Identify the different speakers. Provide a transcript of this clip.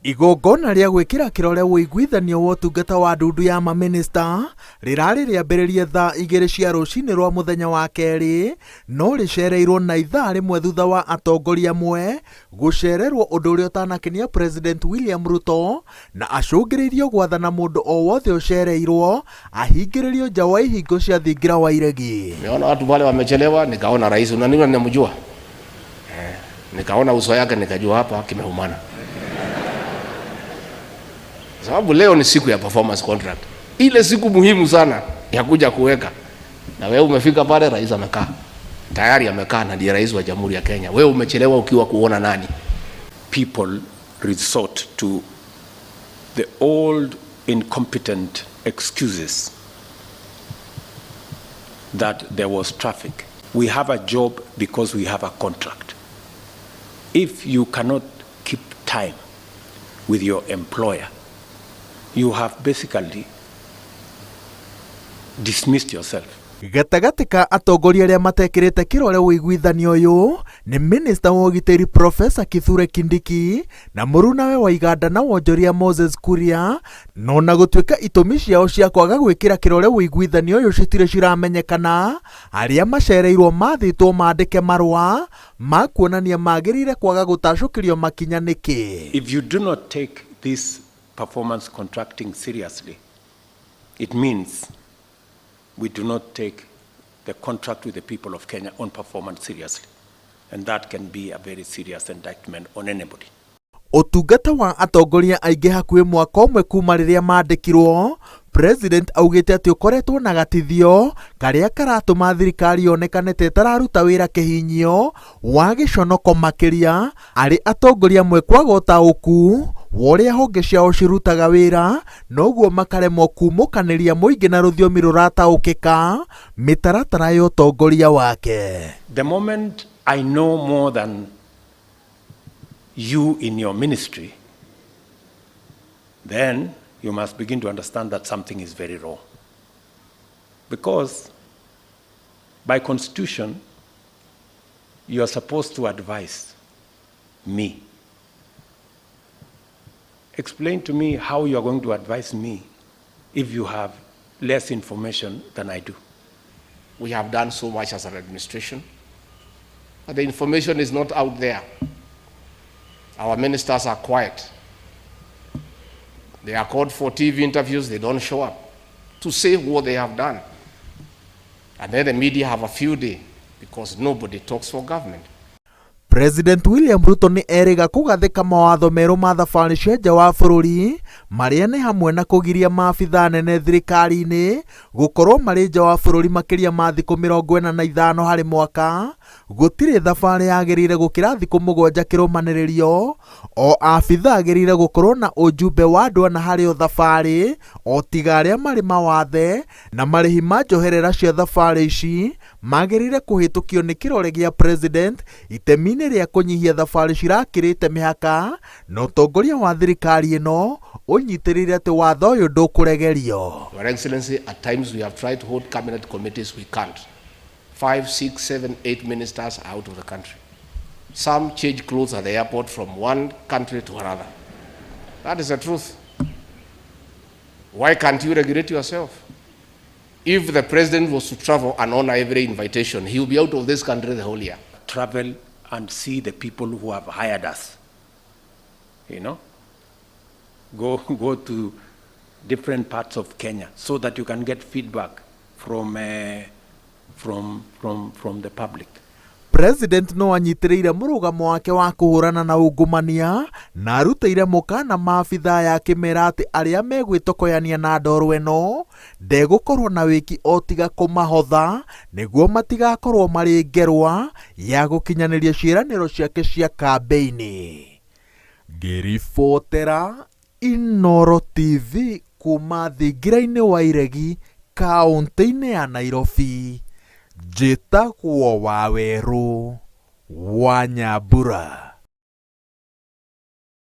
Speaker 1: Igongona rĩa gwĩkĩra kĩrore wũiguithanio wa ũtungata wa ndundu ya mamĩnĩsta rĩrarĩ rĩambĩrĩrie thaa 2 cia rũcinĩ rwa mũthenya wa kerĩ, no rĩcereirwo na ithaa rĩmwe thutha wa atongoria amwe gũcererwo, ũndũ ũrĩa ũtanakenia President William Ruto na acũngĩrĩirio gwathana mũndũ o wothe ũcereirwo ahingĩrĩrio nja wa ihingo cia thingira wa iregi.
Speaker 2: Nimeona watu wale wamechelewa, nikaona rais unanimjua, nikaona uso yake nikajua hapa kimeumana. Sababu leo ni siku ya performance contract, ile siku muhimu sana ya kuja kuweka, na wewe umefika pale, rais amekaa tayari, amekaa na ndiye rais wa Jamhuri ya Kenya. Wewe umechelewa ukiwa kuona nani?
Speaker 3: People resort to the old incompetent excuses that there was traffic. We have a job because we have a contract. If you cannot keep time with your employer, you have basically dismissed yourself.
Speaker 1: Gatagatĩ ka atongoria arĩa matekĩrĩte kĩrore wũiguithanio ũyũ nĩ Minister wa ũgitĩri Professor Kithure Kindiki na mũrunawe wa iganda na wonjoria Moses Kuria, no na gũtuĩka itũmi ciao cia kwaga gwĩkĩra kĩrore wũiguithanio ũyũ citirĩ ciramenyekana, arĩa macereirwo mathĩtwo maandĩke marũa ma kuonania magĩrĩire kwaga gũtacũkĩrio makinya nĩkĩ.
Speaker 3: If you do not take this performance contracting seriously, it means we do not take the contract with the people of Kenya on performance seriously, and that can be a very serious indictment on anybody.
Speaker 1: Ũtungata wa atongoria aingĩ hakuhĩ mwaka ũmwe kuma rĩrĩa maandĩkirwo, President augĩte atĩ ũkoretwo na gatithio karĩa karatũma thirikari yonekane ta ĩtararuta wĩra kĩhinyio wa gĩconoko, makĩria arĩ atongoria amwe kwaga ũtaũku wa ũrĩa honge ciao cirutaga wĩra, noguo makaremwo kumũkanĩria mũingĩ na rũthiomi rũrataũkĩka mĩtaratara ya ũtongoria wake.
Speaker 3: The moment I know more than you in your ministry, then you must begin to understand that something is very wrong. Because by constitution, you are supposed to advise me. Explain to me how you are going to advise me if you have less information than I do.
Speaker 2: We have done so much as an administration, but the information is not out there. Our ministers are quiet. They are called for TV interviews, they don't show up to say what they have done. And then the media have a field day because nobody talks for government.
Speaker 1: President William Ruto nĩ erĩga kũgathĩka mawatho merũ ma thabarĩ cia nja wa bũrũri marĩa nĩ hamwe na kũgiria maabitha nene thirikari-inĩ gũkorwo marĩ nja wa bũrũri makĩria ma thikũ 45 harĩ mwaka, gũtirĩ thabarĩ yagĩrĩire gũkĩra thikũ 7 kĩrũmanĩrĩrio, o abitha agĩrĩire gũkorwo na ũjumbe wa andũ ana harĩ o thabarĩ, o tiga arĩa marĩ mawathe, na marĩhi ma njoherera cia thabarĩ ici magĩrĩire kũhĩtũkio nĩ kĩrore gĩa President itemi-inĩ rĩa kũnyihia thabarĩ cirakĩrĩte mĩhaka, na ũtongoria wa thirikari ĩno ũnyitĩrĩire atĩ watho ũyũ ndũkũregerio.
Speaker 2: Your Excellency, at times we have tried to hold cabinet committees, we can't. 5, 6, 7, 8 ministers are out of the country. Some change clothes at the airport from one country to another. That is the truth. Why can't you regulate yourself? If the president was to travel and honor every invitation, he will be out of this country the whole year.
Speaker 3: Travel and see the people who have hired us. You know, go to different parts of Kenya so that you can get feedback from the public.
Speaker 1: President no anyitĩrĩire mũrũgamo wake wa kũhũrana na ungumania na arutĩire mũkana maabitha ya kĩmera atĩ arĩa megwĩtokoyania na ndoro ĩno ndegũkorwo na wĩki o tiga kũmahotha nĩguo matigakorwo marĩ ngerwa ya gũkinyanĩria ciĩranĩro ciake cia kambĩini. Ngĩribotera Inooro TV kuma thingira-inĩ wa iregi kaũntĩ-inĩ ya Nairobi, njĩtagwo Wawerũ wa Nyambura.